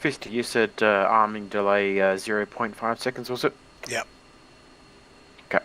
Fisty, you said arming delay 0.5 seconds, was it? Yep. Okay.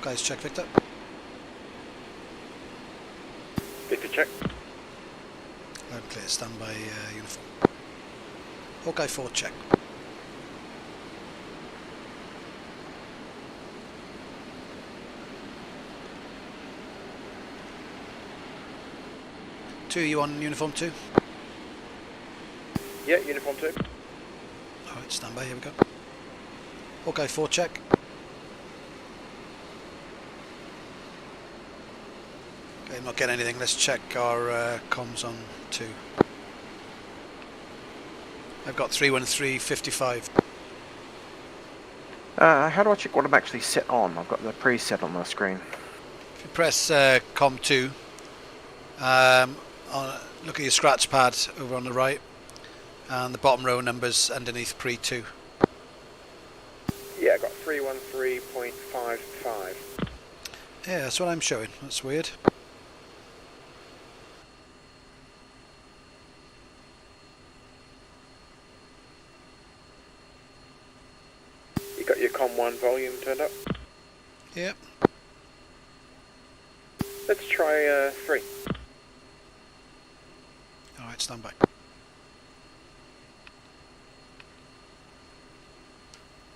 Guys, check Victor. Victor, check. Loud and clear, standby uniform. Hawkeye 4, check. Two, you on uniform 2? Yeah, uniform 2. Alright, standby, here we go. Hawkeye 4, check. Okay, I'm not getting anything. Let's check our comms on 2. I've got 31355. How do I check what I'm actually set on? I've got the preset on my screen. If you press com 2, look at your scratch pad over on the right, and the bottom row numbers underneath pre 2. Yeah, I got 313.55. Yeah, that's what I'm showing. That's weird. You got your COM 1 volume turned up? Yep. Let's try 3. Alright, stand by.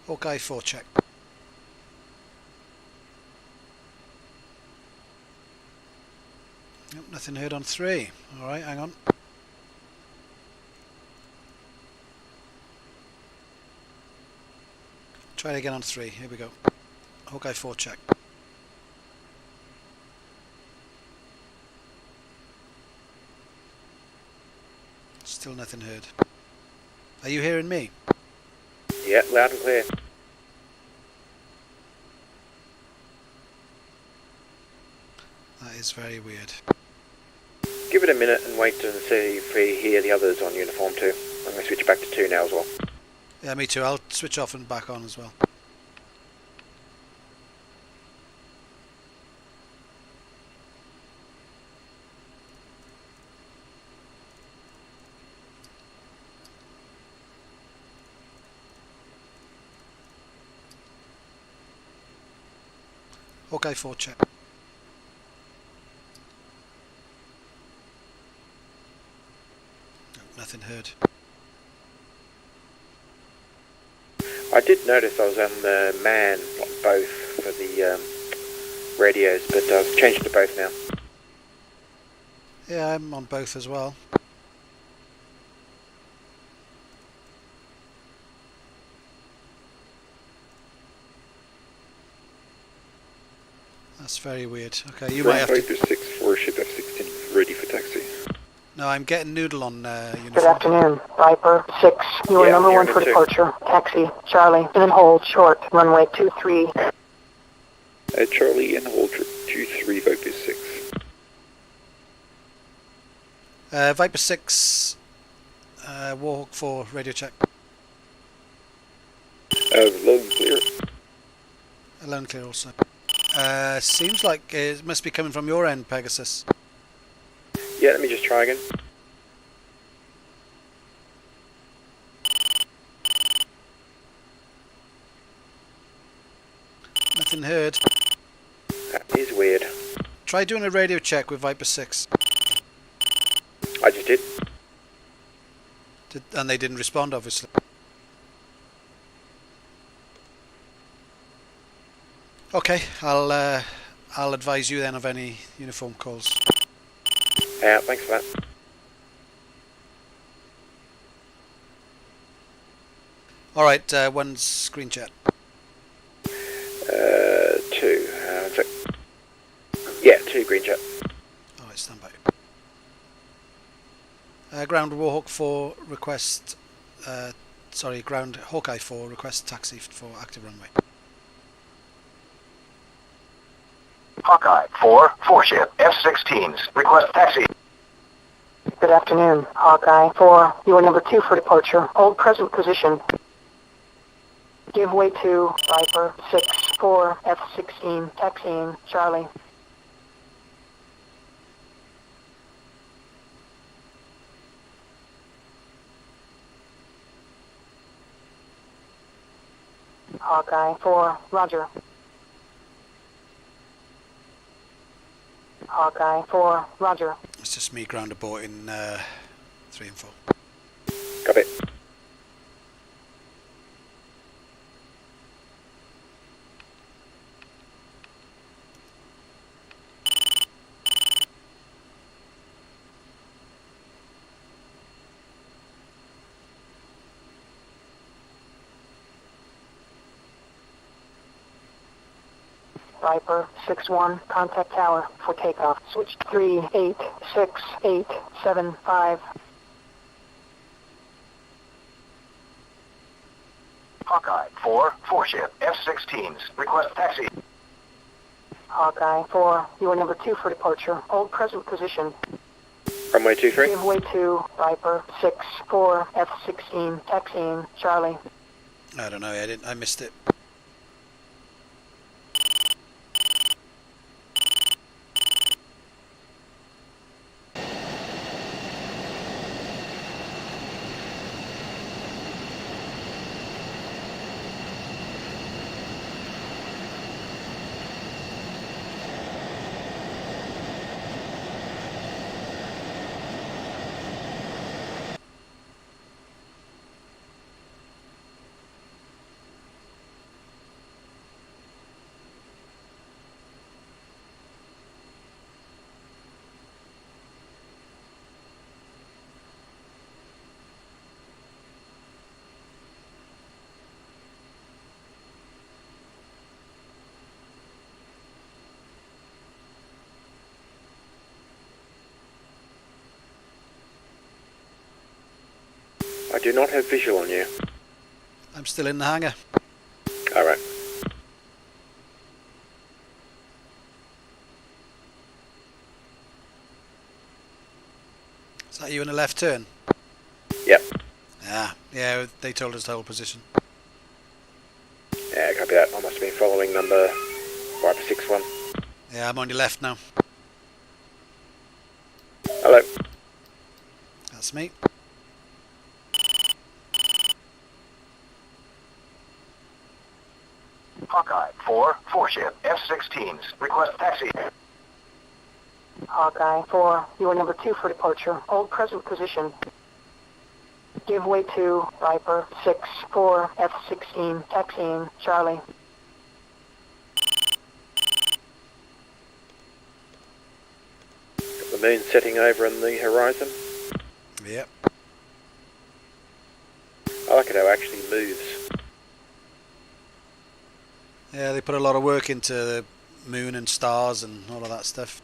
Hawkeye 4, check. Nope, nothing heard on 3. Alright, hang on. Try it again on 3. Here we go. Hawkeye 4, check. Still nothing heard. Are you hearing me? Yeah, loud and clear. That is very weird. Give it a minute and wait and see if we hear the others on uniform 2. I'm going to switch back to 2 now as well. Yeah, me too. I'll switch off and back on as well. Hawkeye 4, check. No, nothing heard. I did notice I was on the man, like both, for the radios, but I've changed to both now. Yeah, I'm on both as well. That's very weird. Okay, you might have to... Viper 6 for ship F-16, ready for taxi. No, I'm getting Noodle on uniform. Good afternoon, Viper 6. You are Yeah, number you're 1 for number 2. departure. Taxi, Charlie, and then hold short, runway 23. Charlie and hold 23 Viper 6. Viper 6, Warhawk 4, radio check. Low and clear. Alone clear also. Seems like it must be coming from your end, Pegasus. Yeah, let me just try again. Nothing heard. That is weird. Try doing a radio check with Viper 6. I just did. And they didn't respond, obviously. Okay, I'll advise you then of any uniform calls. Yeah, thanks for that. Alright, one screen chat. 2. One sec. Yeah, 2 green chat. Alright, stand by. Ground Warhawk 4 request... ground Hawkeye 4 request taxi for active runway. Hawkeye 4 ship F-16s. Request taxi. Good afternoon, Hawkeye 4. You are number 2 for departure. Hold present position. Give way to Viper 6 4 F-16. Taxiing, Charlie. Hawkeye 4, roger. Hawkeye 4, roger. It's just me ground aborting 3 and 4. Copy. Viper 6-1, contact tower for takeoff. Switch 386-875. Hawkeye 4 ship F-16s. Request taxi. Hawkeye 4, you are number 2 for departure. Hold present position. Runway 23. Give way to Viper 6 4 F-16. Taxiing, Charlie. I don't know, I missed it. I do not have visual on you. I'm still in the hangar. Alright. Is that you in a left turn? Yep. Yeah, they told us to hold position. Yeah, copy that. I must have been following number Viper 6-1. Yeah, I'm on your left now. Hello. That's me. Hawkeye 4 ship F-16s. Request taxi. Hawkeye 4, you are number 2 for departure. Hold present position. Give way to Viper 6 4 F-16. Taxiing, Charlie. moon's setting over on the horizon. Yep. I like it how it actually moves. Yeah, they put a lot of work into the moon and stars and all of that stuff.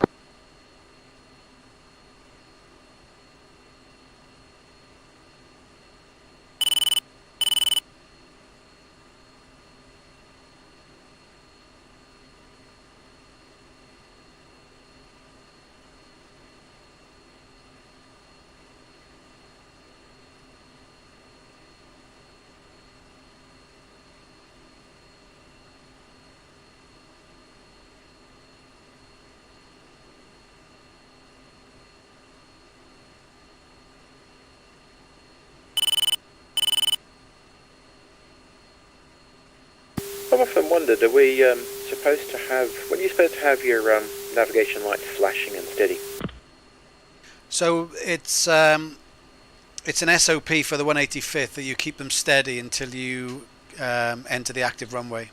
I've often wondered, are we supposed to have... When are you supposed to have your navigation lights flashing and steady? So it's an SOP for the 185th that you keep them steady until you enter the active runway,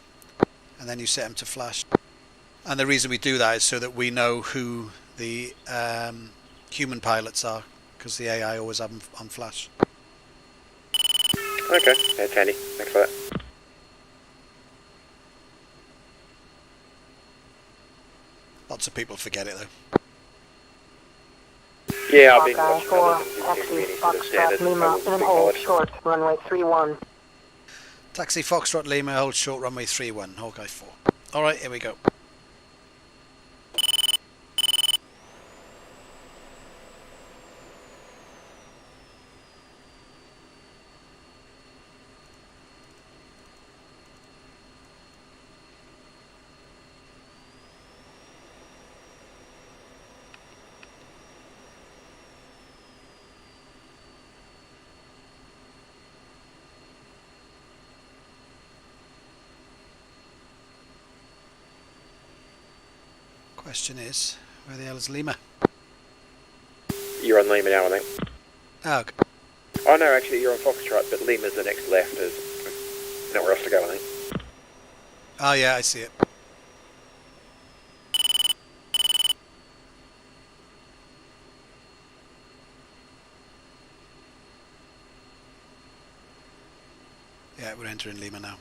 and then you set them to flash. And the reason we do that is so that we know who the human pilots are, because the AI always have them on flash. Okay, that's handy. Thanks for that. Lots of people forget it though. Yeah, I've been Hawkeye watching 4, others and taxi, really sort of Foxtrot standard. Lima, and hold short, runway 31. Taxi Foxtrot Lima, hold short, runway 31, Hawkeye 4. Alright, here we go. Question is, where the hell is Lima? You're on Lima now, I think. Oh, okay. Oh no, actually you're on Foxtrot, but Lima's the next left. There's nowhere else to go, I think. Oh yeah, I see it. Yeah, we're entering Lima now.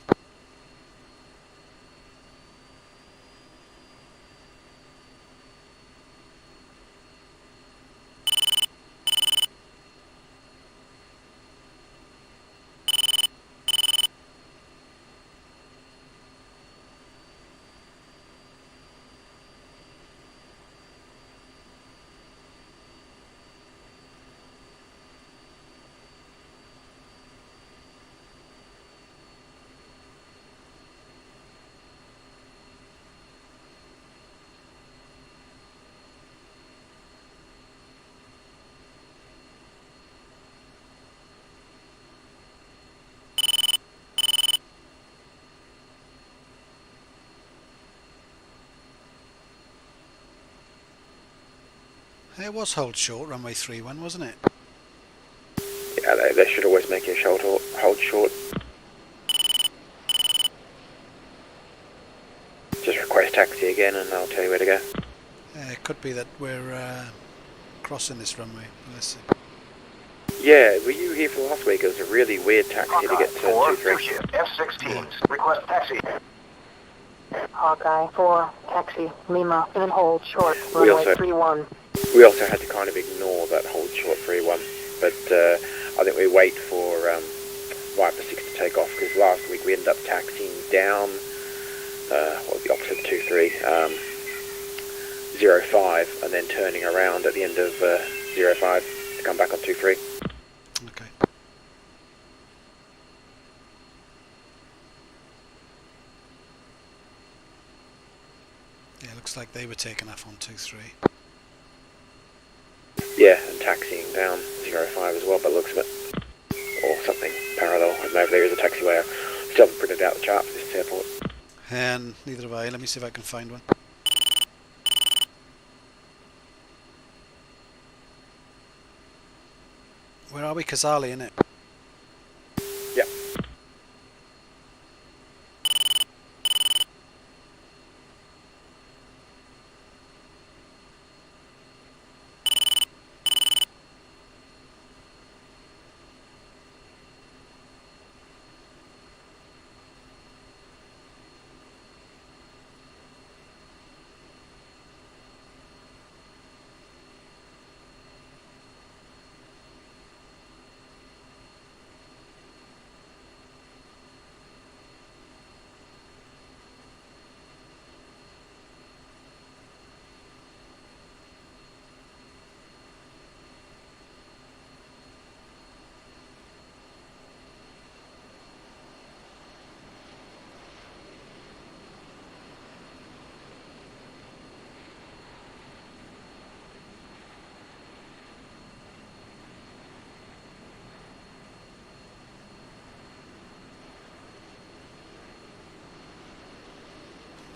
It was hold short, runway 31, wasn't it? Yeah, they should always make you hold short. Just request taxi again and I'll tell you where to go. It could be that we're crossing this runway. Let's see. Yeah, were you here for last week? It was a really weird taxi to get to 4, 2-3. ship F-16s. Request taxi. Hawkeye 4, taxi, Lima, and hold short, We runway also- 31. We also had to kind of ignore that hold short 3-1, but I think we wait for Viper 6 to take off, because last week we ended up taxiing down, what was the opposite of 2-3, 0-5, and then turning around at the end of 0-5 to come back on 2-3. Okay. Yeah, looks like they were taken off on 2-3. Yeah, and taxiing down 0-5 as well, by the looks of it. Or something parallel. I don't know if there is a taxiway. I still haven't printed out the chart for this airport. And neither have I. Let me see if I can find one. Where are we? Kazali, innit? Yep.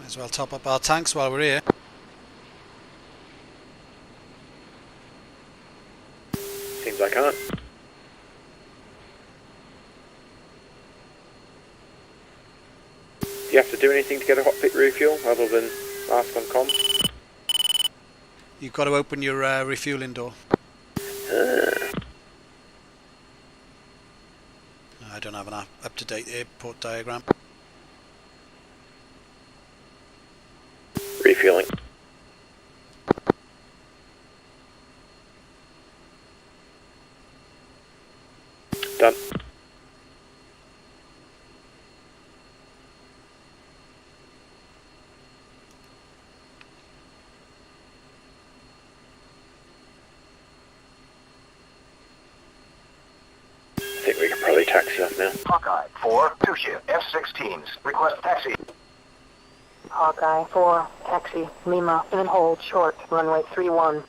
Might as well top up our tanks while we're here. Seems I can't. Do you have to do anything to get a hot pit refuel other than ask on comms? You've got to open your refueling door. I don't have an up-to-date airport diagram. Refueling. Done. I think we can probably taxi off now. Hawkeye 4, 2 ship F-16s. Request taxi. Hawkeye 4, taxi, Lima, in and hold, short, runway 31.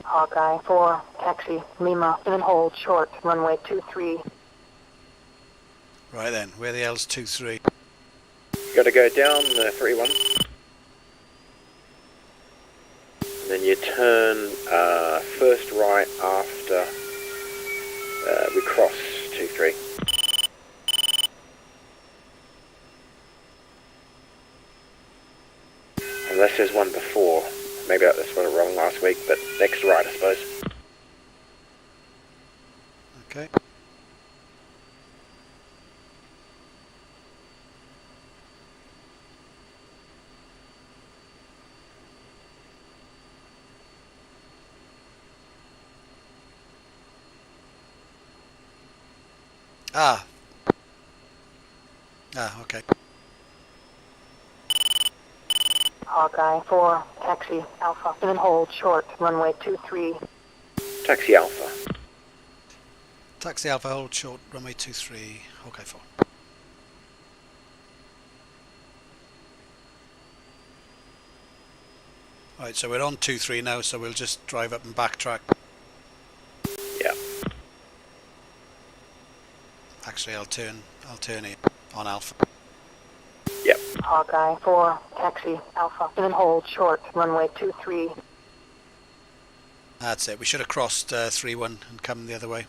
Hawkeye 4, taxi, Lima, in and hold, short, runway 23. Right then, where the hell's 2-3? You got to go down 3-1. And then you turn first right after we cross 2-3. Unless there's one before. Maybe I spelled it wrong last week, but next right, I suppose. Okay. Ah, okay. Hawkeye 4, taxi, Alpha, in and hold, short, runway 23. Taxi Alpha. Taxi Alpha, hold short, runway 23, okay 4. Right, so we're on 2-3 now, so we'll just drive up and backtrack. Yeah. Actually, I'll turn it on Alpha. Yep. Hawkeye 4, taxi, Alpha, in and hold, short, runway 23. That's it. We should have crossed 3-1 and come the other way.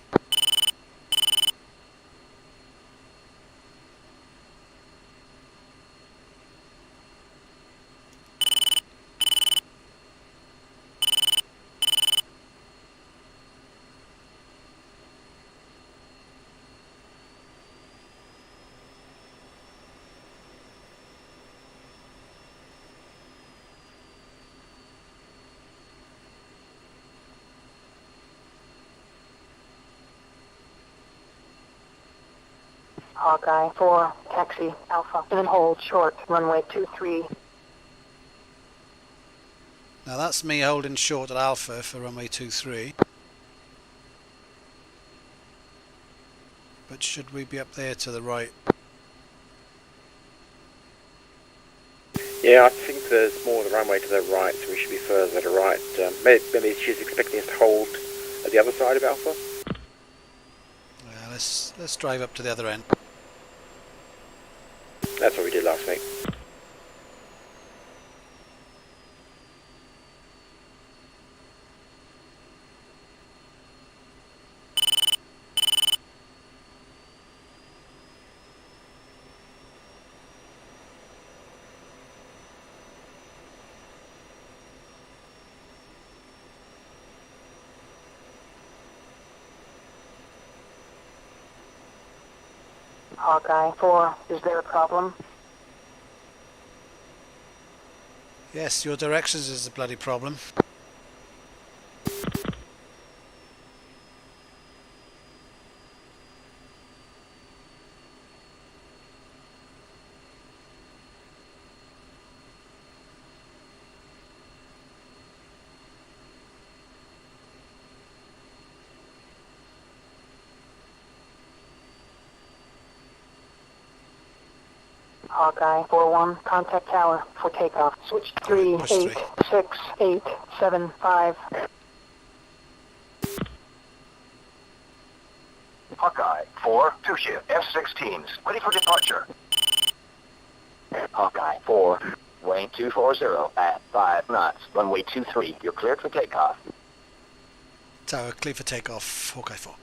Hawkeye 4, taxi, Alpha, in and hold, short, runway 23. Now that's me holding short at Alpha for runway 23. But should we be up there to the right? Yeah, I think there's more of the runway to the right, so we should be further to the right. Maybe she's expecting us to hold at the other side of Alpha. Yeah, let's drive up to the other end. That's what we did last week. Hawkeye 4, is there a problem? Yes, your directions is the bloody problem. Hawkeye 4-1, contact tower for takeoff. Switch 3, Push 8, 6, 8, 7, 5. Hawkeye 4, 2 ship F-16s, ready for departure. Hawkeye 4, Wayne 240 at 5 knots, runway 23. You're cleared for takeoff. Tower clear for takeoff. Hawkeye 4.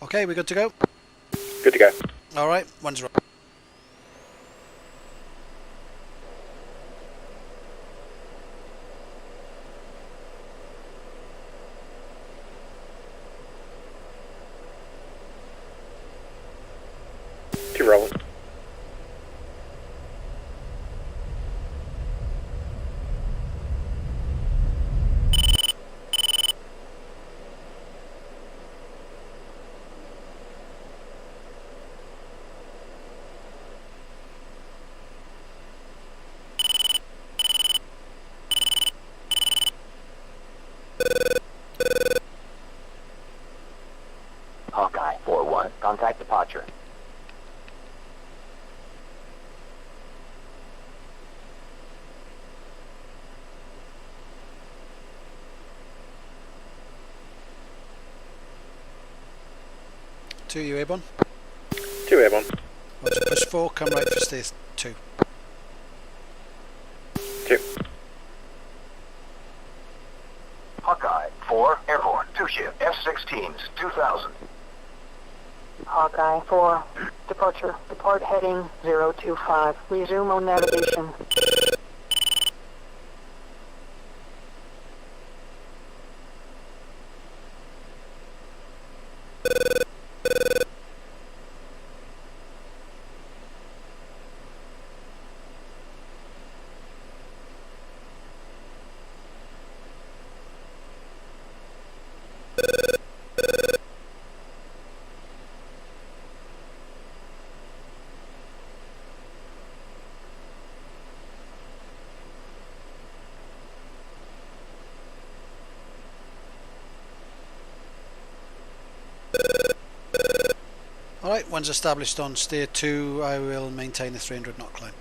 Okay, we good to go? Good to go. All right, one's right. Two rolling. Hawkeye 4-1, contact departure. Two, you airborne. Two airborne. Roger, push 4, come right for stay 2. Two. Hawkeye 4, airborne, 2 ship F-16s, 2000. Hawkeye 4, departure. Depart heading 025. Resume on navigation. Alright, one's established on steer 2, I will maintain a 300 knot climb.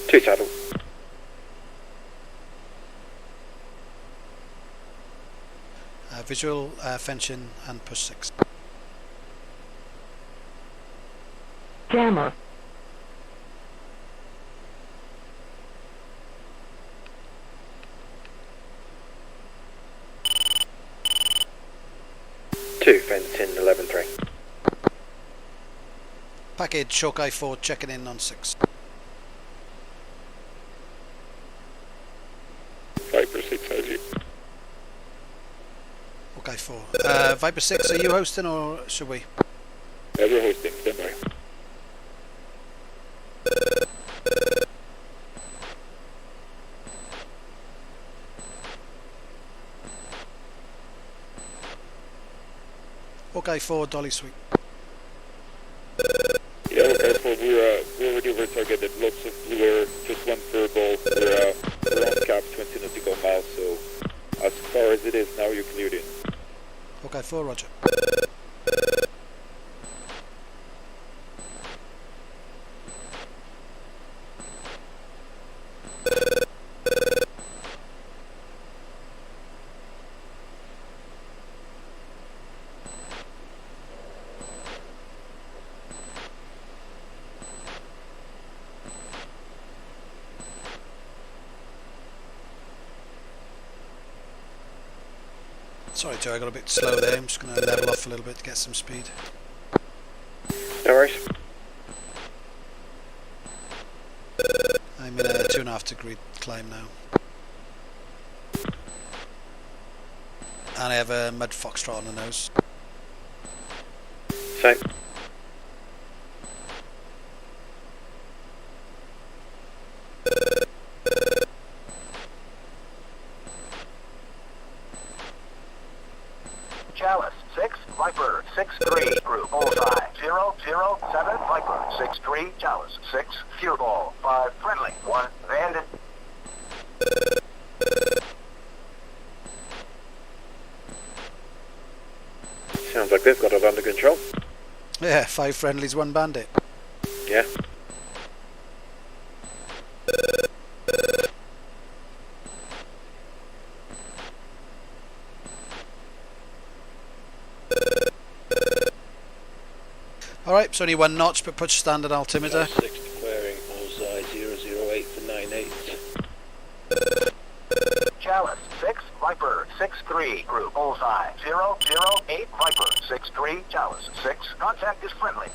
Two saddle. Visual, fencing and push 6. Jammer. Two fence in 11-3. Package Hawkeye 4 checking in on 6. Viper 6 IG. Hawkeye 4. Viper 6, are you hosting or should we? Yeah, we're hosting. Stand by. Hawkeye 4, dolly sweep. Yeah, okay, so we're already over target at lots of blue air, just one furball. We're on cap 20 nautical miles, so as far as it is now, you're cleared in. Hawkeye 4, roger. Sorry Joe, I got a bit slow there, I'm just going to level off a little bit to get some speed. No worries. 2.5 degree climb now. And I have a mud foxtrot on the nose. Same. Chalice 6, Viper 6-3, group bullseye 007, Viper 6-3, Chalice 6, fuel ball 5, friendly 1, bandit. Sounds like they've got it under control. Yeah, 5 friendlies, 1 bandit. Yeah. Alright, it's only 1 notch, but push standard altimeter. 6 declaring bullseye 008 for 98. Chalice 6, Viper 6-3, group bullseye 008, Viper 6-3, Chalice 6, contact is friendly.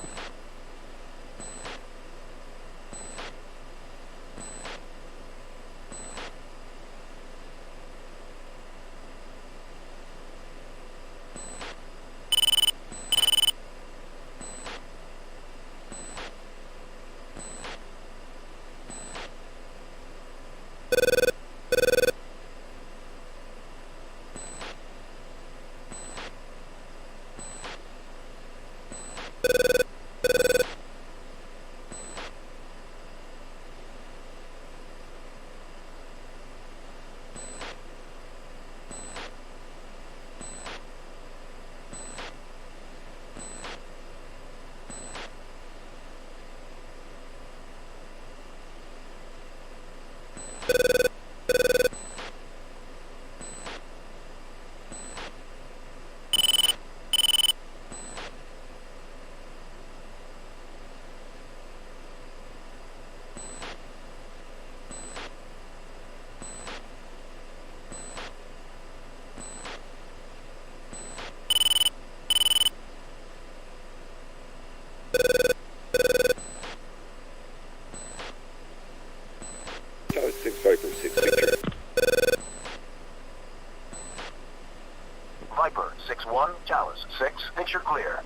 Chalice 6, Viper 6, picture. Viper 6-1, Chalice 6, picture clear.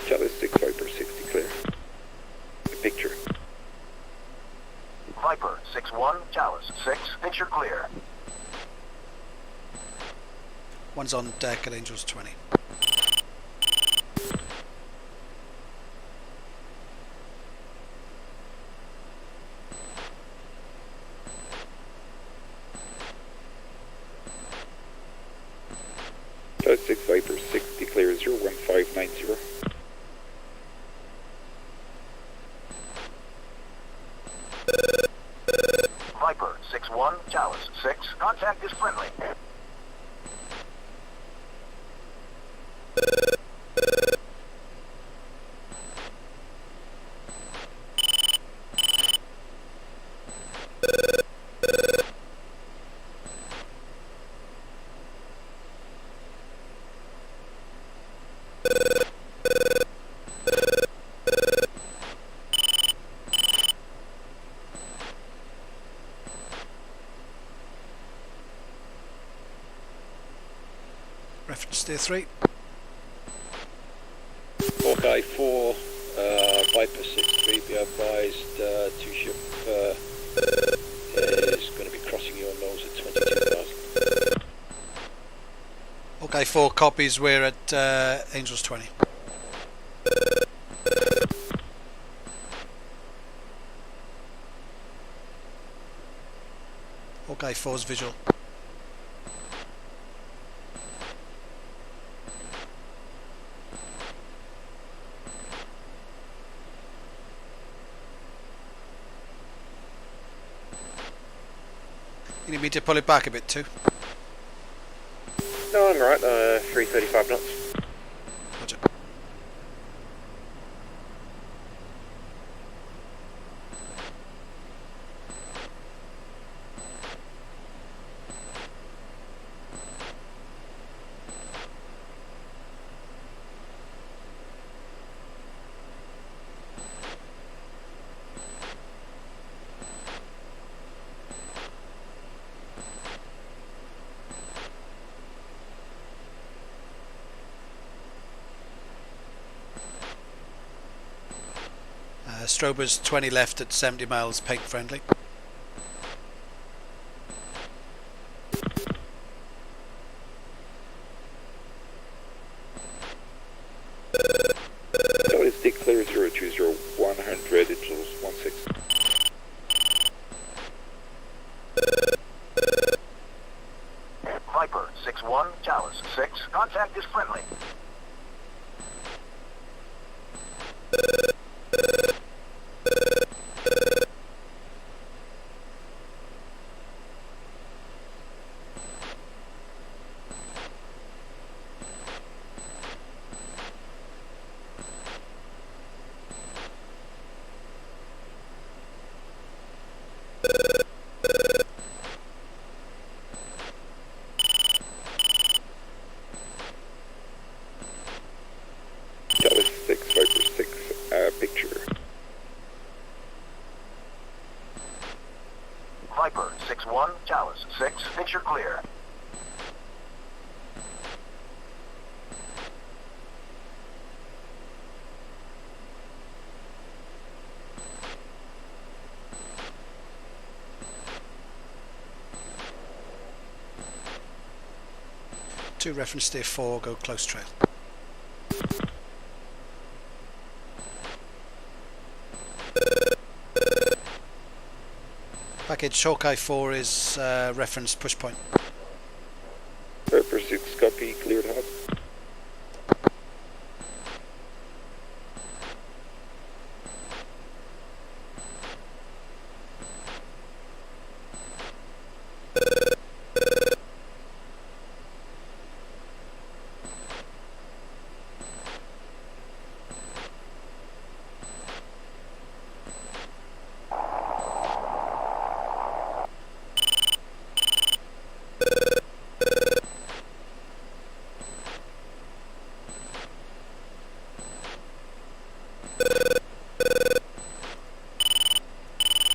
Chalice 6, Viper 6, declare. The picture. Viper 6-1, Chalice 6, picture clear. One's on deck at Angels 20. Chalice 6, Viper 6, declare 01590. Viper 6-1, Chalice 6, contact is friendly. steer 3. Hawkeye 4, Viper 6-3, be advised, 2-ship is going to be crossing your nose at 22,000. Okay, 4 copies. We're at Angels 20. Okay, 4's visual. You need me to pull it back a bit too? No, I'm right. 335 knots. Roger. Strober's 20 left at 70 miles, paint friendly. That is declare 020 100 Angels 16. Viper 6-1, Chalice 6. Contact is friendly. Chalice 6, Viper 6, picture. Viper 6-1, Chalice 6. Picture clear. Two reference steer 4, go close trail. Package Hawkeye 4 is reference push point. Viper 6, copy, cleared hot.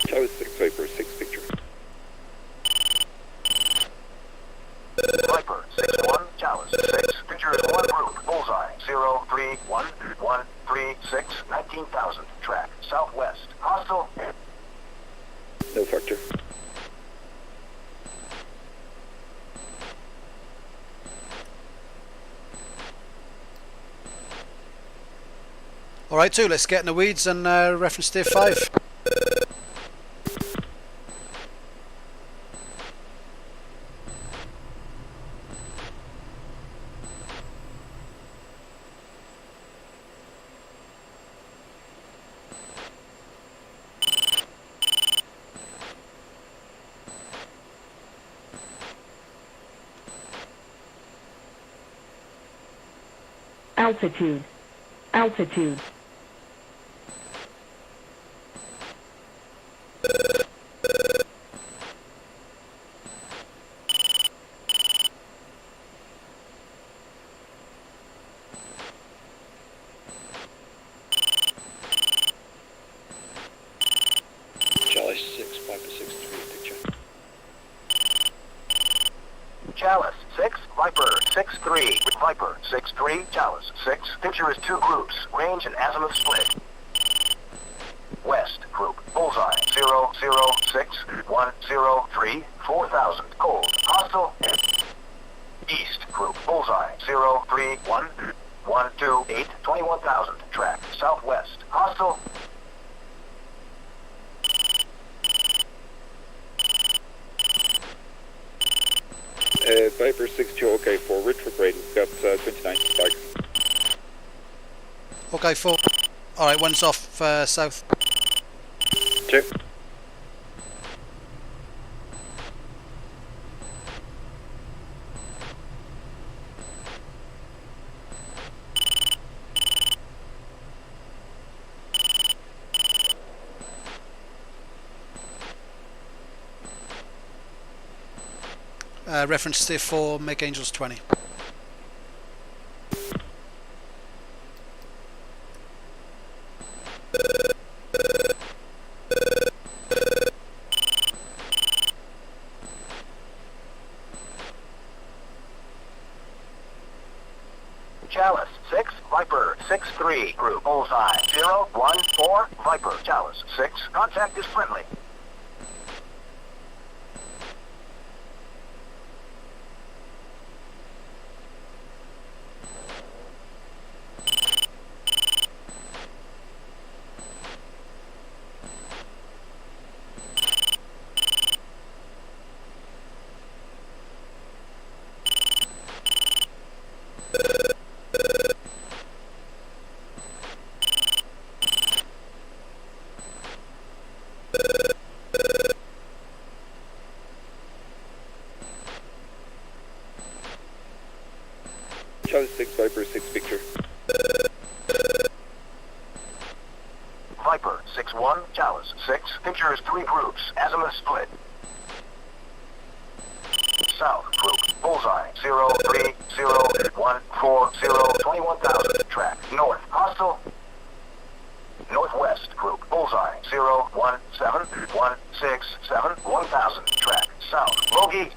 Chalice 6, Viper 6, picture. Viper 6-1, Chalice 6. Picture is one group. Bullseye 0311136 19,000. Track southwest. Hostile. No factor. Alright, 2, let's get in the weeds and reference steer 5. Altitude. Altitude. Chalice 6, Viper 6-3, picture. Chalice 6, Viper 6. 6-3. Viper 6-3. Chalice 6. Picture is 2 groups. Range and azimuth split. West group. Bullseye 006-103. 4,000. Cold. Hostile. East group. Bullseye 031-128. 21,000. Track. Southwest. Hostile. Viper 6-2, okay, for retrograde, we've got 29 spike. Okay, 4. Alright, one's off south. 2. Reference to 4, make Angels 20. Chalice 6. Viper 6-3. Group. Bullseye 014. Viper. Chalice 6. Contact is friendly. Chalice 6, Viper 6, picture. Viper 6-1. Chalice 6. Picture is 3 groups. Azimuth split. South group. Bullseye 030-140. 21,000. Track. North. Hostile. Northwest group. Bullseye 017-167. 1,000. Track. South. Bogey.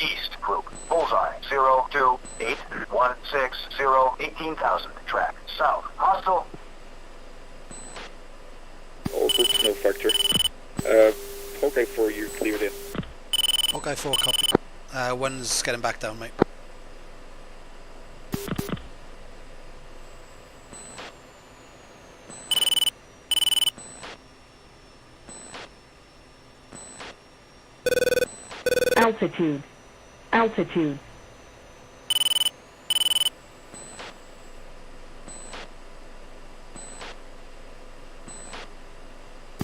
East group. Bullseye 028-160. 18,000. Track. South. Hostile. All groups, no factor. Okay, 4, you're cleared in. Okay, 4, copy. One's getting back down, mate. Altitude. Altitude.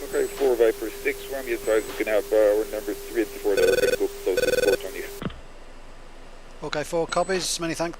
Okay, 4, Viper 6, Romeo advised we can have our numbers 3 and 4 that are going to go close to port on you. Okay, 4, copies. Many thanks.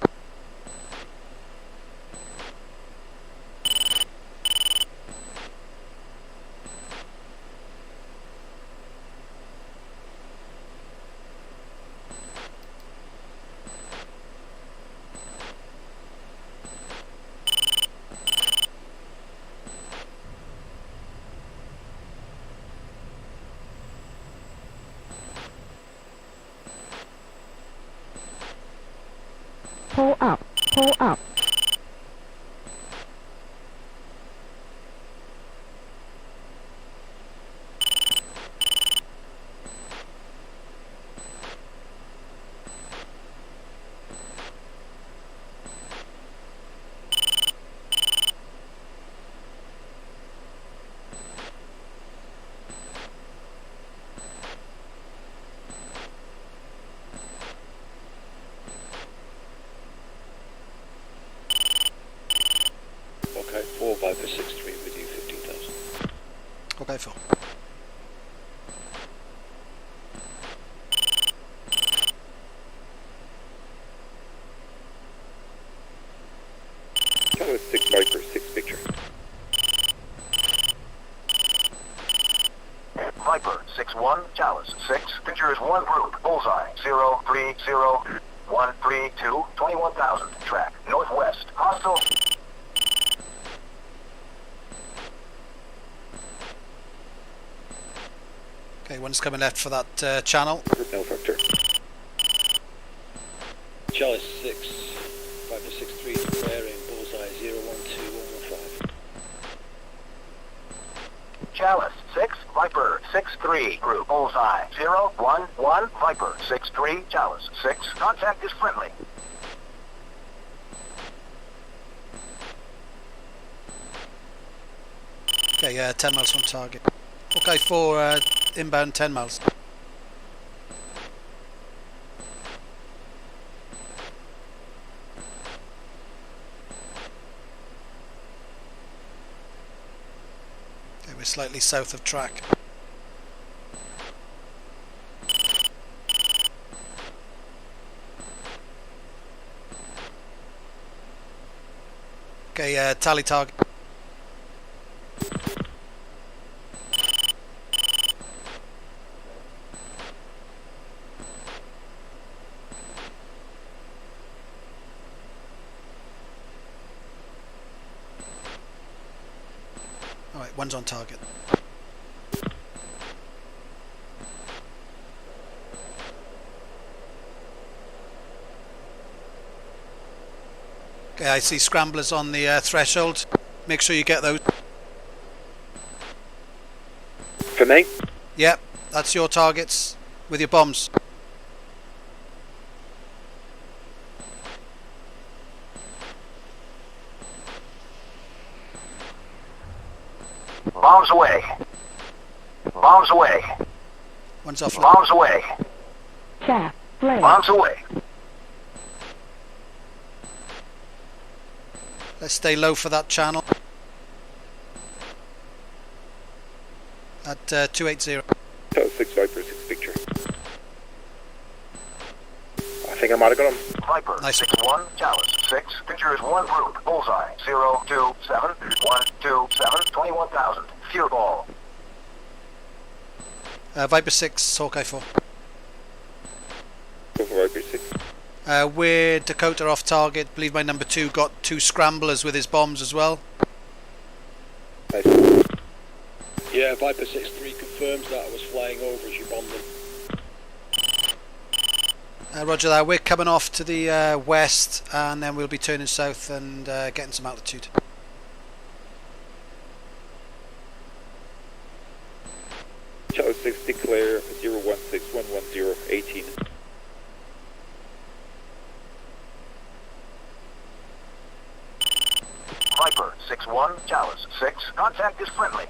Pull up. Pull up. Okay, 4 Viper 6-3 with you, 15,000. Okay, 4. Chalice 6, Viper 6, picture. Viper 6-1. Chalice 6. Picture is 1 group. Bullseye 030-132. 21,000. Track. Northwest. Hostile. Okay, one's coming left for that channel. No factor. Chalice 6, Viper 6-3, group bullseye 0-1-1, Viper 6-3, Chalice 6, contact is friendly. Okay, 10 miles from target. Okay, 4 inbound 10 miles. Okay, we're slightly south of track. Okay, tally target. Alright, one's on target. Okay, I see scramblers on the threshold. Make sure you get those. For me? Yep, that's your targets with your bombs. Bombs away. Bombs away. One's off. Bombs away. Chaff. Flare. Bombs away. Let's stay low for that channel. At 280. Chalice 6, Viper 6, picture. I think I might have got him. Viper Nice. 6-1, Chalice 6, picture is 1 group, bullseye 0-2-7, 1-2-7, 21,000, fear ball. Viper 6, Hawkeye 4. Go for Viper 6. We're Dakota off target. Believe my number 2 got 2 scramblers with his bombs as well. Nice. Yeah, Viper 6-3 confirms that. I was flying over as you bombed them. Roger that. We're coming off to the west, and then we'll be turning south and getting some altitude. Chalice 6, declare 016110, 18. Viper 6-1, Chalice 6, contact is friendly.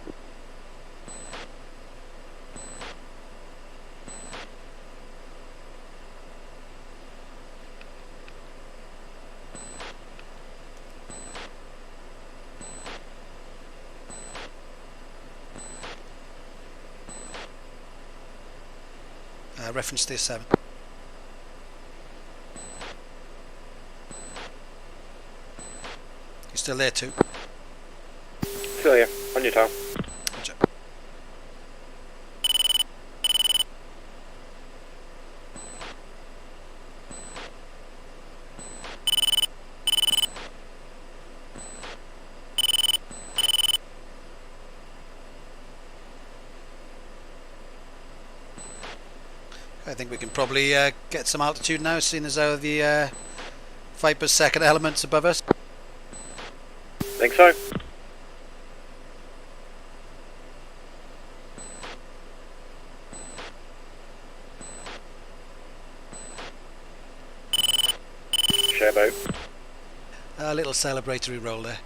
Reference tier 7. You still there too? Still here, on your tail. Roger. I think we can probably get some altitude now, seeing as though the Viper's second element's above us. Think so? Shareboat. A little celebratory roll there.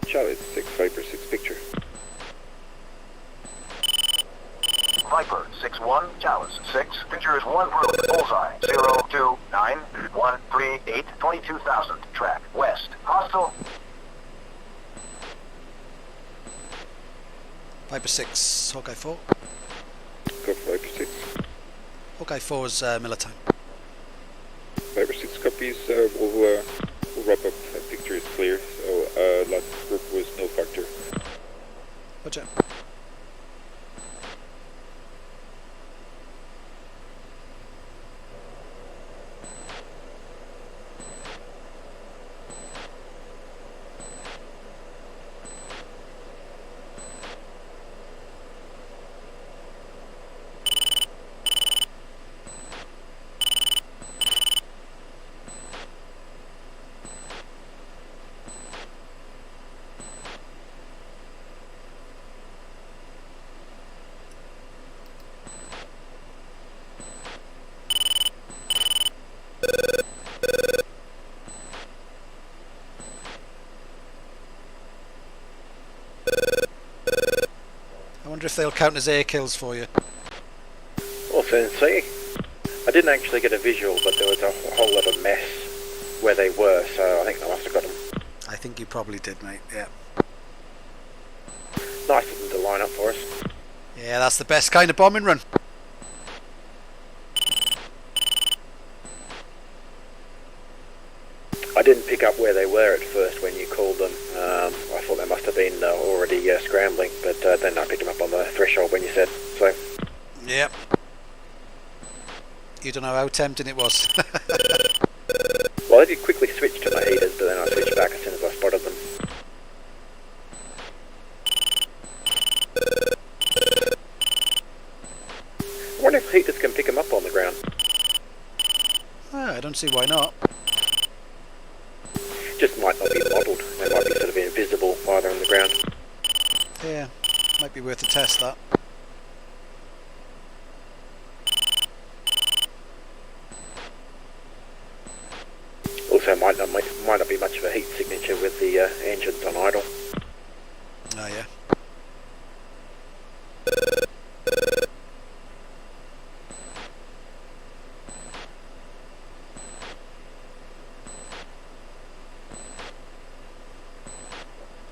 Chalice 6, Viper 6, picture. Viper 6-1, Chalice 6, picture is 1 group, bullseye 0-2-9, 1-3-8, 22,000, track west, hostile. Viper 6, Hawkeye 4. Go for Viper 6. Hawkeye 4's Militime. Viper 6 copies. We'll wrap up. Picture is clear. So last group was no factor. Roger. Wonder if they'll count as air kills for you. We'll soon see. I didn't actually get a visual, but there was a whole lot of mess where they were, so I think I must have got them. I think you probably did, mate. Yeah. Nice of them to line up for us. Yeah, that's the best kind of bombing run. I didn't pick up where they were at first when you called them. I thought they must have been already scrambling, but then I picked them up on the threshold when you said so. Yep. You don't know how tempting it was. Well, I did quickly switch to my heaters, but then I switched back as soon as I spotted them. I wonder if heaters can pick them up on the ground. I don't see why not. Just might not be modelled. They might be sort of invisible while they're on the ground. Yeah, might be worth a test, that. Also, might not be much of a heat signature with the engines on idle. Oh, yeah.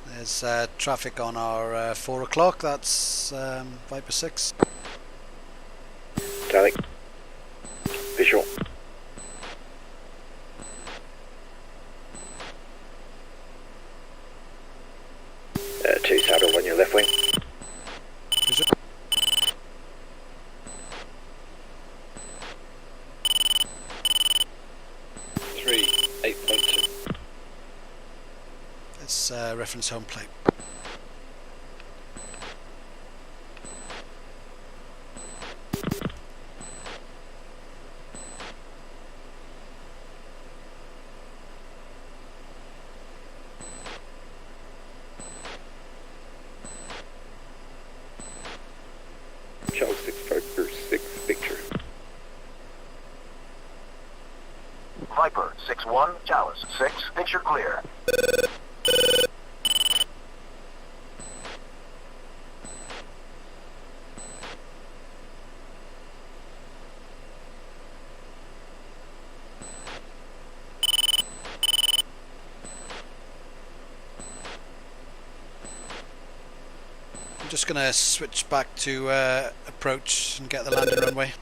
There's traffic on our 4 o'clock. That's Viper 6. Tally. Visual. Two saddle on your left wing. Is it? Three, 8.2. It's reference home plate. Charles 6 Viper 6 picture. Viper 6-1, Chalice 6, picture clear. I'm just going to switch back to approach and get the landing runway.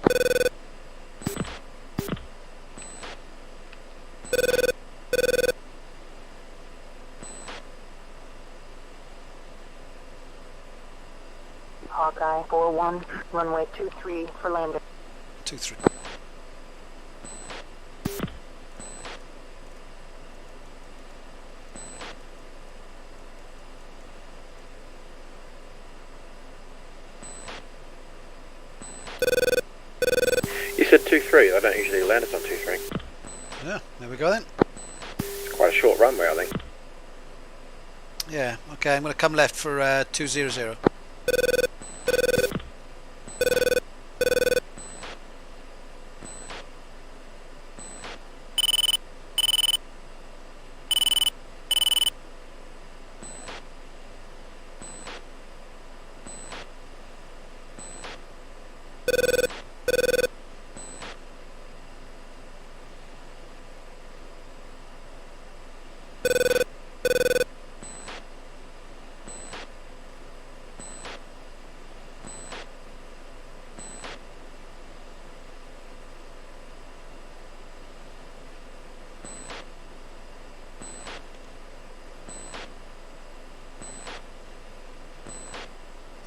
Hawkeye 4-1, runway 23 for landing. 2-3. You said 2-3. I don't usually land us on 2-3. Yeah, there we go then. It's quite a short runway, I think. Yeah, okay, I'm going to come left for 200.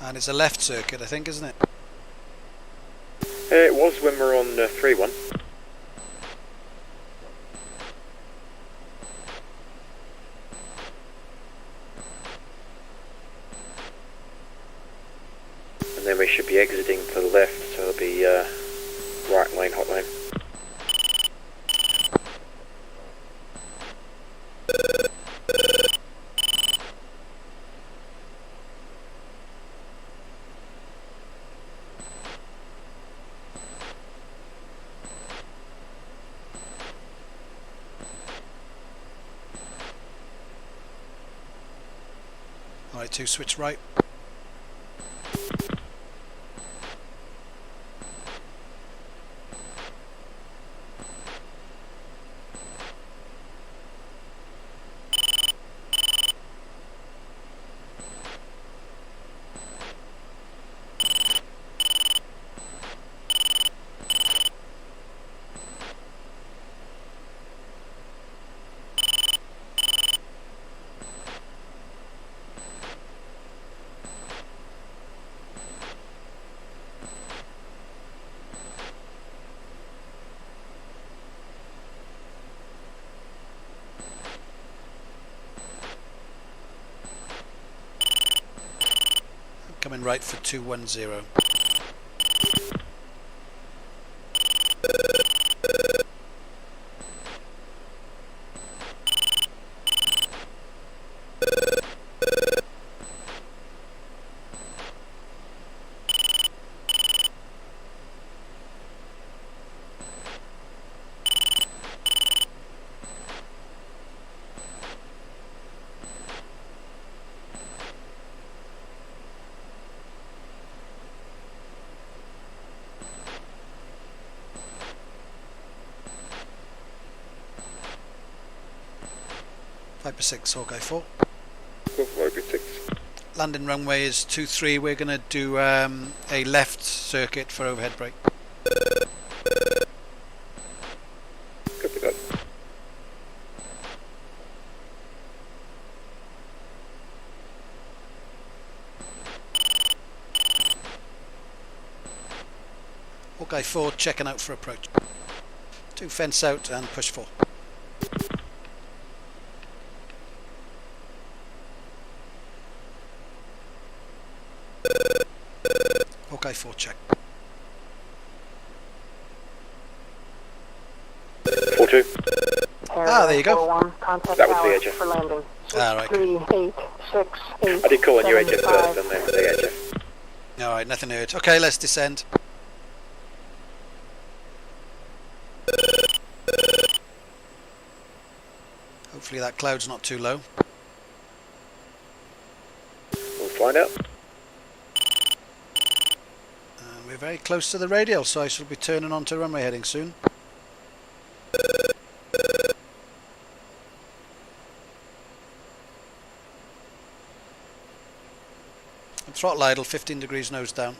And it's a left circuit, I think, isn't it? It was when we were on 3-1. And then we should be exiting to the left, so it'll be right lane, hot lane. Alright, 2 switch right. Coming right for 210. Viper 6, Hawkeye 4. Go for Viper 6. Landing runway is 23. We're going to do a left circuit for overhead brake. Copy that. Hawkeye 4 checking out for approach. 2 fence out and push 4. Hawkeye 4 check. 4-2. There you go. 4-1, contact That was tower VHF. for landing. Right. 3, 8, 6, 8. I did call on 7, UHF 5. first and then VHF. Alright, nothing heard. Okay, let's descend. Hopefully that cloud's not too low. We'll find out. And we're very close to the radial, so I shall be turning onto runway heading soon. And throttle idle, 15 degrees nose down.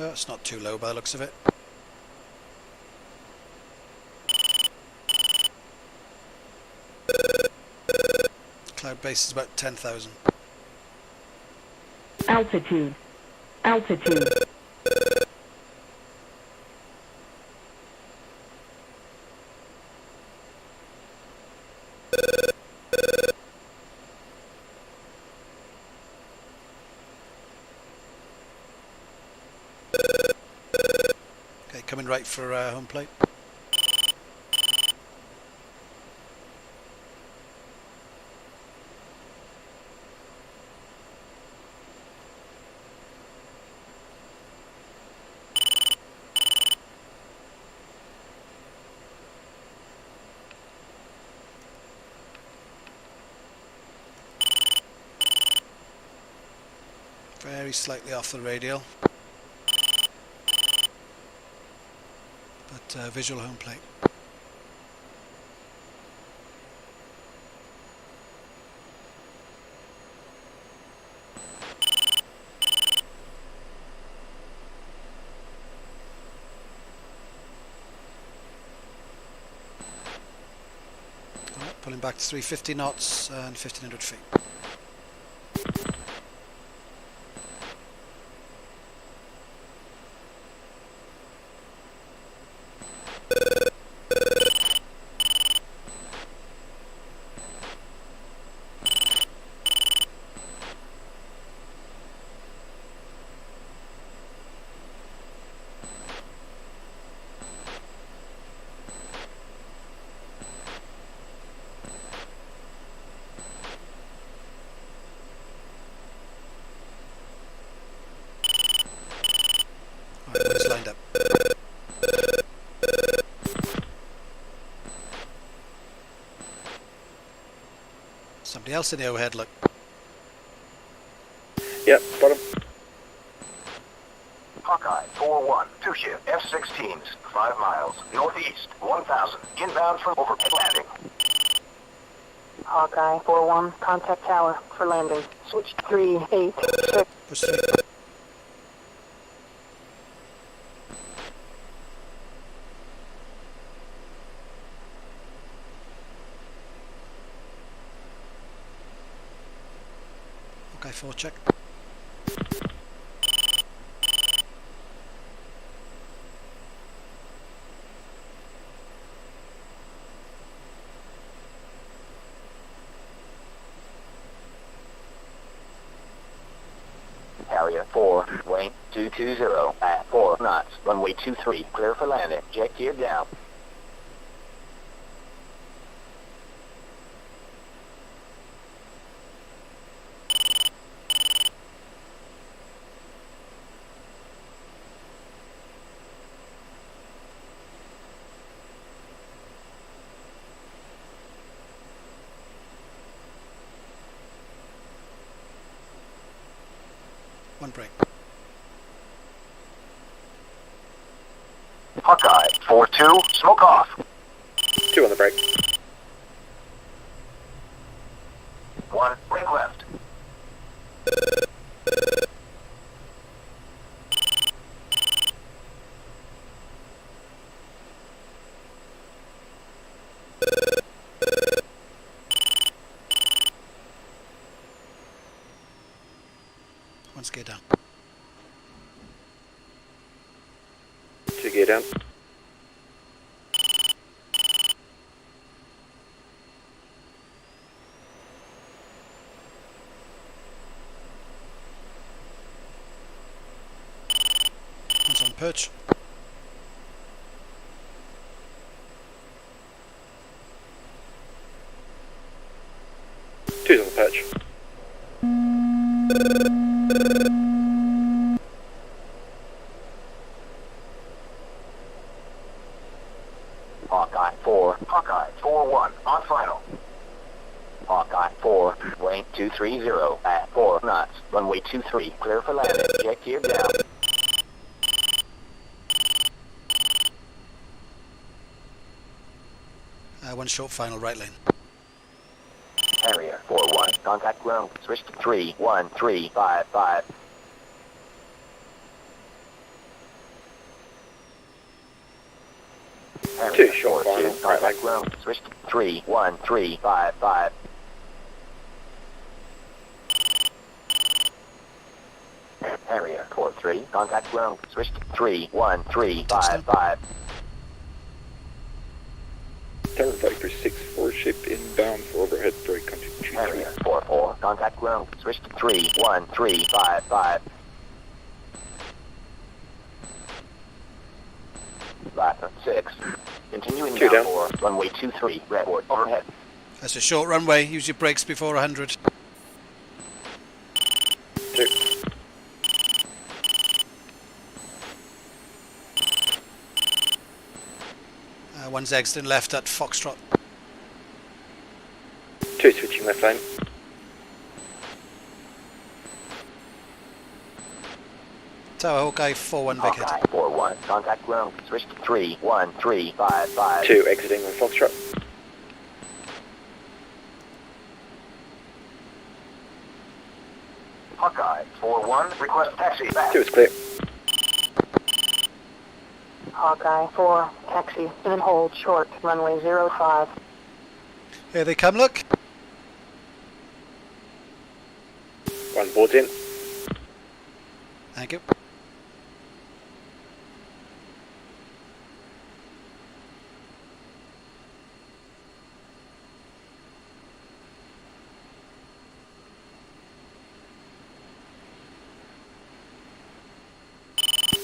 Oh, it's not too low by the looks of it. Cloud base is about 10,000. Altitude. Altitude. Okay, coming right for home plate. Very slightly off the radial, but visual home plate. Alright, pulling back to 350 knots and 1500 feet. Alright, where's lined up? Somebody else in the overhead, look. Yep, bottom. Hawkeye 4-1, 2-shift, F-16s, 5 miles, northeast, 1,000, inbound from overhead landing. Hawkeye 4-1, contact tower for landing. Switch 3, 8, 6. Push 3. Okay, 4 check. Harrier 4, Wayne 220 at 4 knots. Runway 23, clear for landing. Jet gear down. One break. Hawkeye 4-2, smoke off. 2 on the brake. 1, brake left. Once gear down. 2 gear down. One's on perch. Two's on the perch. Hawkeye 4-1, on final. Hawkeye 4, Wayne 230 at 4 knots. Runway 23, clear for landing. Jet gear down. One short final right lane. Harrier 4-1, contact ground. Switch to 3-1-3-5-5. Two short final, right contact leg. ground. Switch to 3-1-3-5-5. Harrier 4-3, contact ground. Switch to 3-1-3-5-5. Tower Viper 6-4 ship inbound for overhead brake country 23. Harrier 4-4, contact ground. Switch to 3-1-3-5-5. Lap 6. Continuing 2 down. 4, runway 23, redboard overhead. That's a short runway. Use your brakes before 100. 2. One's exiting left at Foxtrot. 2 switching left lane. Tower Hawkeye 4-1 big hit. Hawkeye 4-1, contact ground. Switch to 3-1-3-5-5. 2 exiting on Foxtrot. Hawkeye 4-1, request taxi back. 2 is clear. Hawkeye 4, taxi, in and hold, short, runway 05. Here they come, look. 1 boards in. Thank you.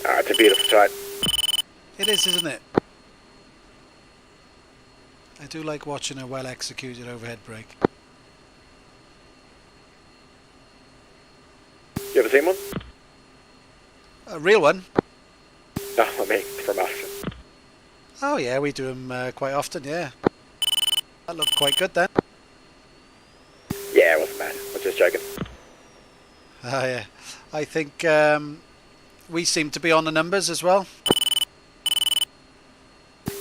It's a beautiful sight. It is, isn't it? I do like watching a well executed overhead brake. You ever seen one? A real one? No, I mean from us. Oh yeah, we do them quite often, yeah. That looked quite good then. Yeah, it wasn't bad. I was just joking. Oh yeah. I think we seem to be on the numbers as well.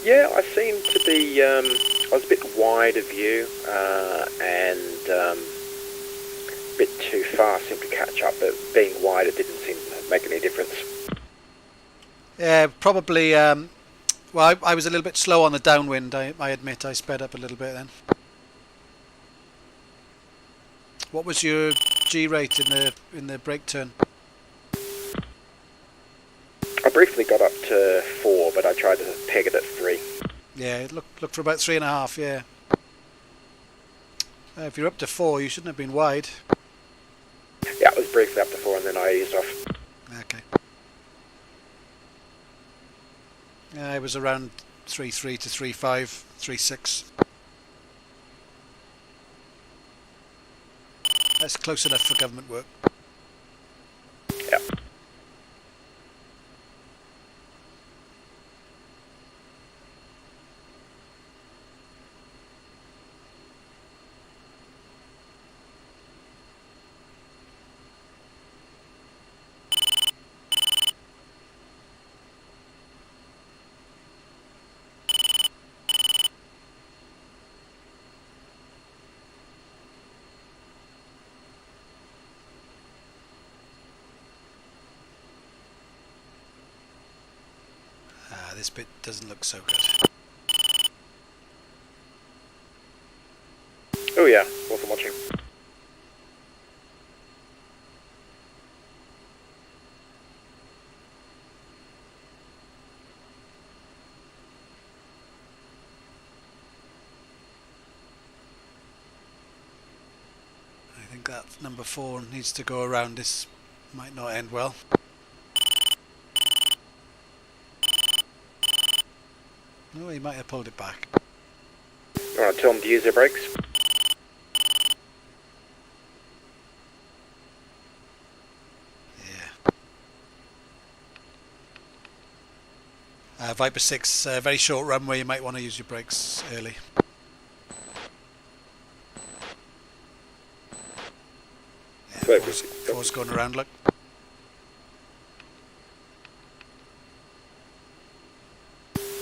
Yeah, I seem to be, I was a bit wide of view, and a bit too fast seemed to catch up, but being wider didn't seem to make any difference. Yeah, probably, well, I was a little bit slow on the downwind, I admit. I sped up a little bit then. What was your G rate in the brake turn? I briefly got up to 4, but I tried to peg it at 3. Yeah, it looked for about 3.5, yeah. If you're up to 4, you shouldn't have been wide. Yeah, I was briefly up to 4 and then I eased off. Okay. I was around 3.3 to 3.5, 3.6. That's close enough for government work. Yeah. This bit doesn't look so good. Oh yeah, awesome watching. I think that number 4 needs to go around. This might not end well. No, he might have pulled it back. You want to tell them to use their brakes? Yeah. Viper 6, very short runway, you might want to use your brakes early. Yeah, Viper 6. four's going around, look.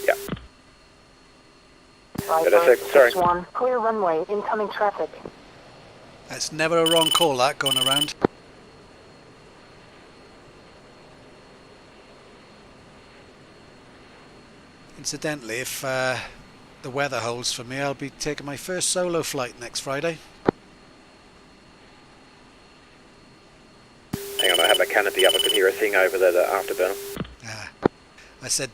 Yeah. Viper Sorry. 6-1, clear runway, incoming traffic. That's never a wrong call, that, going around. Incidentally, if the weather holds for me, I'll be taking my first solo flight next Friday. Hang on, I have my canopy up. I can hear a thing over there, the afterburner. I said,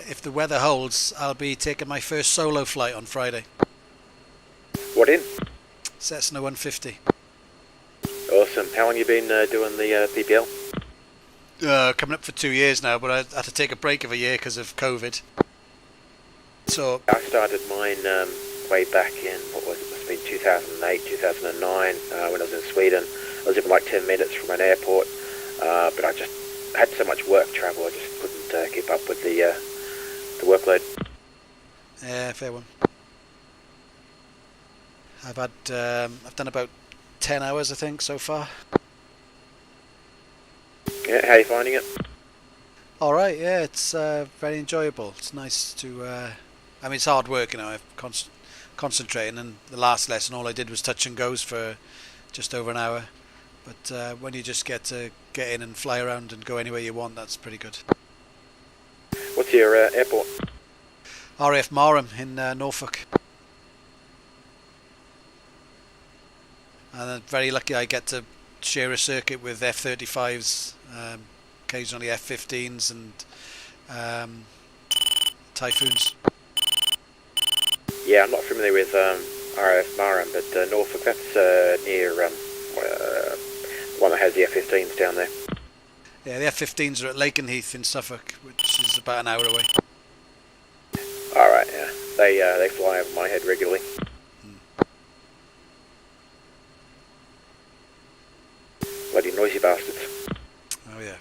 if the weather holds, I'll be taking my first solo flight on Friday. What in? Cessna 150. Awesome. How long you been doing the PPL? Coming up for 2 years now, but I had to take a break of a year because of COVID. So I started mine way back in, what was it, must have been 2008, 2009, when I was in Sweden. I was even like 10 minutes from an airport, but I just had so much work travel, I just couldn't keep up with the workload. yeah, fair one. I've done about 10 hours, I think, so far. Yeah, how are you finding it? All right, yeah, it's very enjoyable. It's nice to. I mean, it's hard work, you know. I've concentrating, and the last lesson, all I did was touch and goes for just over an hour. But when you just get to get in and fly around and go anywhere you want, that's pretty good. What's your airport? RAF Marham in Norfolk. And I'm very lucky I get to share a circuit with F-35s, occasionally F-15s and Typhoons. Yeah, I'm not familiar with RAF Marham, but Norfolk, that's near one that has the F-15s down there. Yeah, the F-15s are at Lakenheath in Suffolk, which is about an hour away. Alright, yeah. They fly over my head regularly. Bloody noisy bastards. Oh yeah.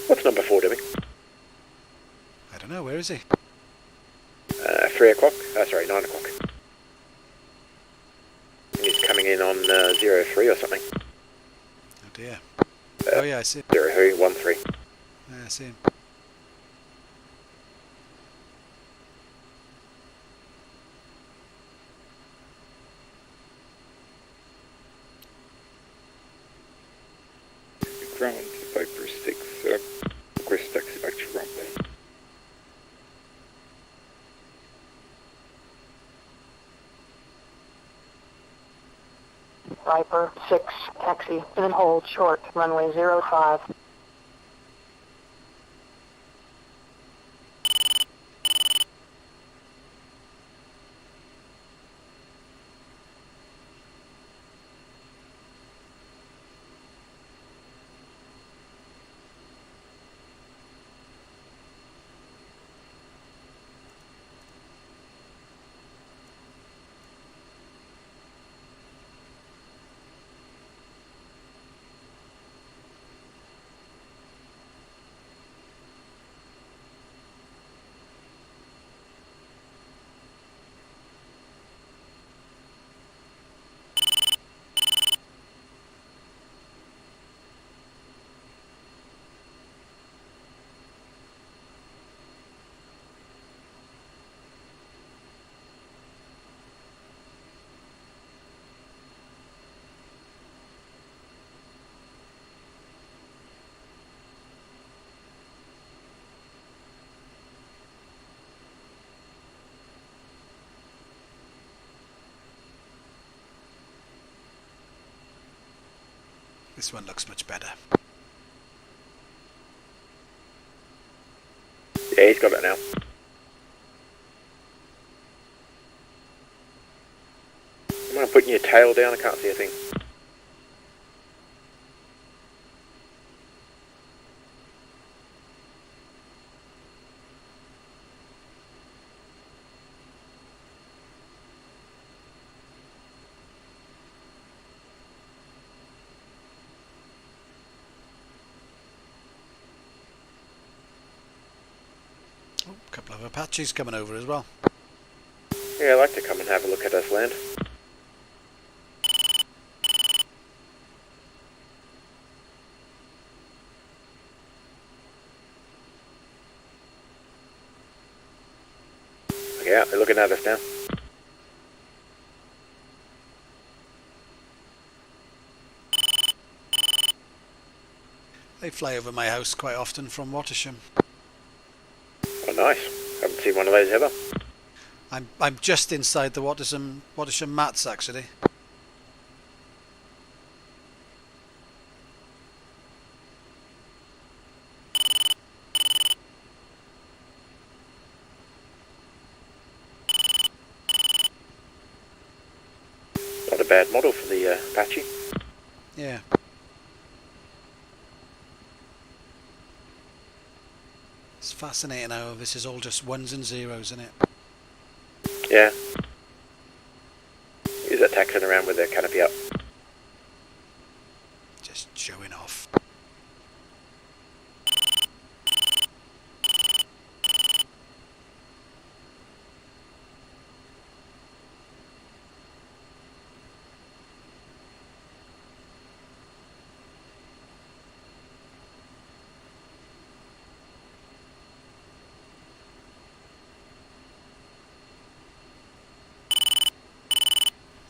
What's number 4 doing? I don't know, where is he? 3 o'clock? Sorry, 9 o'clock. He's coming in on 03 or something. Oh dear. Oh yeah, I see him. 0313. Yeah, I see him. Ground Viper 6, request taxi back to runway. Viper 6, taxi, in and hold, short, runway 05. This one looks much better. Yeah, he's got it now. I'm going to put your tail down, I can't see a thing. Oh, a couple of Apaches coming over as well. Yeah, I'd like to come and have a look at us land. Yeah, they're looking at us now. They fly over my house quite often from Watersham. Oh, nice. Haven't seen one of those ever. I'm just inside the Watersham mats actually. Not a bad model for the Apache. Yeah. It's fascinating how this is all just ones and zeros, isn't it? Yeah. Is that taxing around with their canopy up? Just showing off.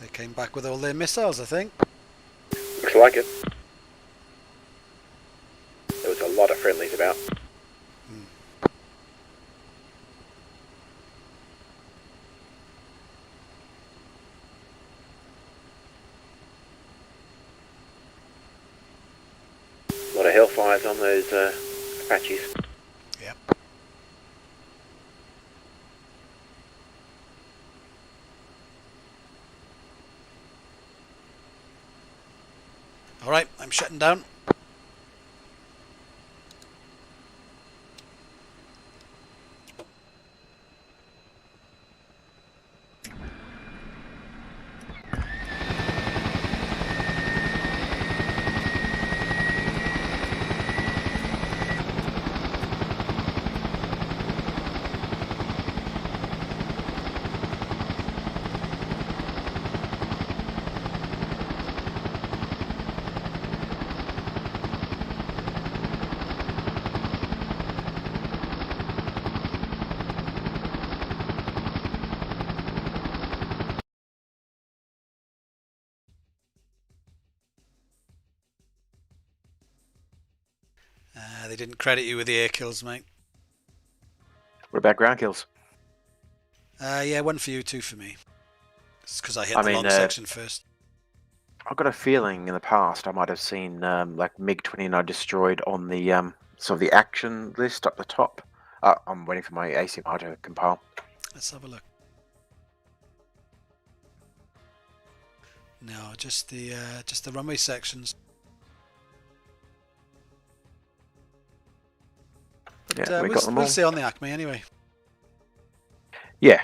They came back with all their missiles, I think. Looks like it. There was a lot of friendlies about. A lot of hellfires on those Apaches. Yep. Alright, I'm shutting down. They didn't credit you with the air kills, mate. What about ground kills? Yeah, one for you, two for me. It's because I hit I the mean, long section first. I've got a feeling in the past I might have seen like MiG-29 destroyed on the sort of the action list up the top. I'm waiting for my ACMR to compile. Let's have a look. No, just the runway sections. But, Yeah, we got them all. We'll see on the Acme anyway. Yeah.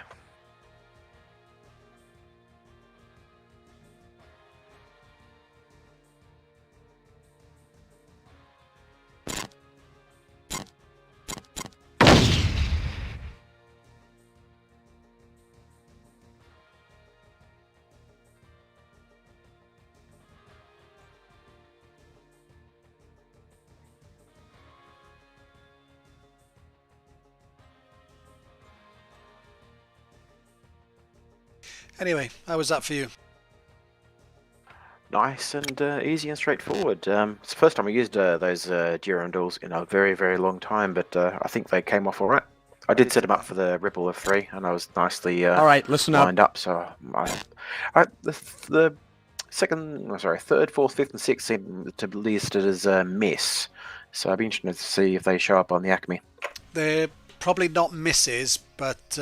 Anyway, how was that for you? Nice and easy and straightforward. It's the first time I used those Durandals in a very, very long time, but I think they came off alright. I did set them up for the Ripple of 3, and I was nicely All right, listen lined up. So the third, fourth, fifth, and sixth seem to be listed as miss. So I'd be interested to see if they show up on the Acme. They're probably not misses, but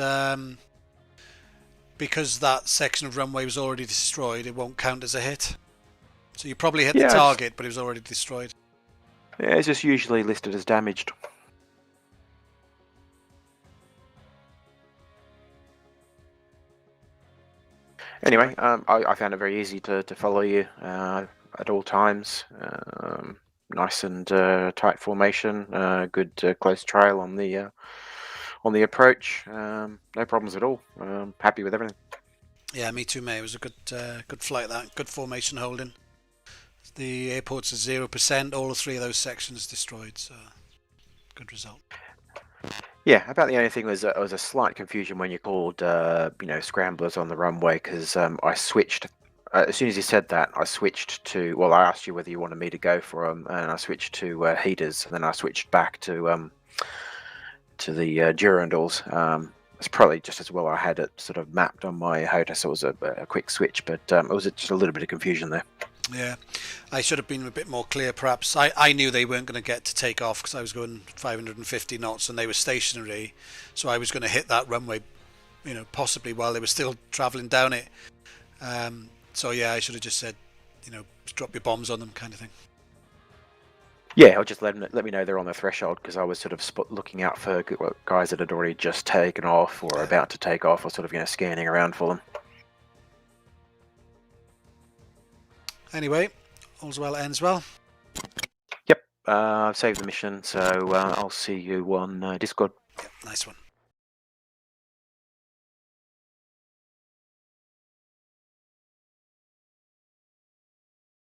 because that section of runway was already destroyed, it won't count as a hit. So you probably hit the target, but it was already destroyed. Yeah, it's just usually listed as damaged. Anyway, I found it very easy to follow you at all times. Nice and tight formation. Good close trail on the approach. No problems at all. Happy with everything. Yeah, me too, mate. It was a good flight. That good formation holding. The airport's at 0%. All three of those sections destroyed. So good result. Yeah, about the only thing was a slight confusion when you called, scramblers on the runway, because I switched. As soon as you said that, I switched to. Well, I asked you whether you wanted me to go for them, and I switched to heaters, and then I switched back to the Durandals. It's probably just as well I had it sort of mapped on my HOTA, so it was a quick switch, but it was just a little bit of confusion there. Yeah, I should have been a bit more clear perhaps. I knew they weren't going to get to take off because I was going 550 knots and they were stationary, so I was going to hit that runway, possibly while they were still travelling down it. So yeah, I should have just said, drop your bombs on them kind of thing. Yeah, I'll just let me know they're on the threshold, because I was sort of looking out for guys that had already just taken off or about to take off, or sort of scanning around for them. Anyway, all's well that ends well. Yep, I've saved the mission, so I'll see you on Discord. Yep, nice one.